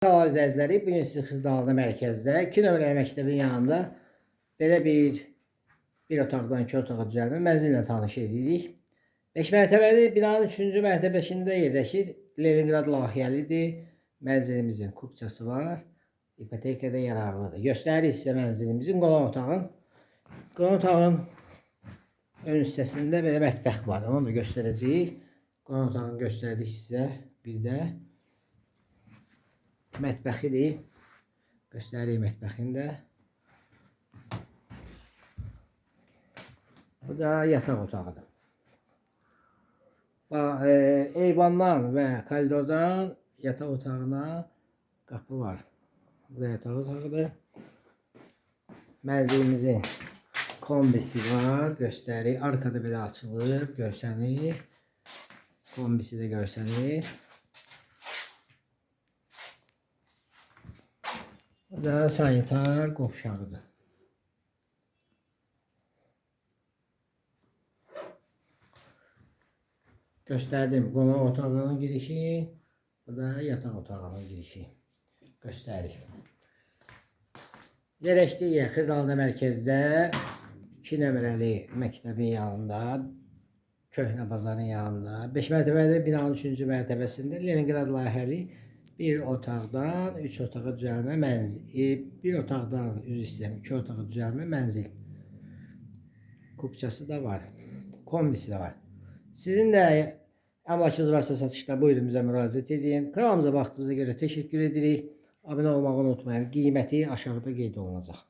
Salam izləyiciləri, bugün sizi Xırdalı mərkəzdə 2 nömrəli məktəbin yanında belə bir otaqdan 2 otağa düzəlmə mənzillə tanış edirik. 5 mərtəbəli binanın 3-cü mərtəbəsində yerləşir. Leningrad layihəlidir. Mənzilimizin kupçası var. İpotekada yararlıdır. Göstərir sizə mənzilimizin qonaq otağın ön hissəsində belə mətbəx var. Onu da göstərəcəyik. Qonaq otağını göstərdik sizə. Bir də mətbəxidir. Göstəreyim mətbəxini də. Bu da yataq otağıdır. Eyvandan və koridordan yataq otağına qapı var. Bu da yataq otağıdır. Mənzilimizin kombisi var. Göstərir. Arkada belə açılır. Görsənir. Kombisi də görsənir. Bu da sanitar qovşağıdır. Göstərdim qonaq otağının girişi. Bu da yataq otağının girişi. Göstərir. Yerləşdiyi Xırdalı mərkəzdə 2 nömrəli məktəbin yanında, köhnə bazarın yanında, 5 mərtəbəli binanın 3-cü mərtəbəsində Leningrad layihəli bir otaqdan 3 otağa düzəlmə mənzil, bir otaqdan üzr istəyirəm, 2 otağa düzəlmə mənzil. Kupçası da var, kombisi də var. Sizin də əmlakınız varsa satışda buyurun bizə müraciət edin. Kanalımıza baxdığınıza görə təşəkkür edirik. Abunə olmağı unutmayın. Qiyməti aşağıda qeyd olunacaq.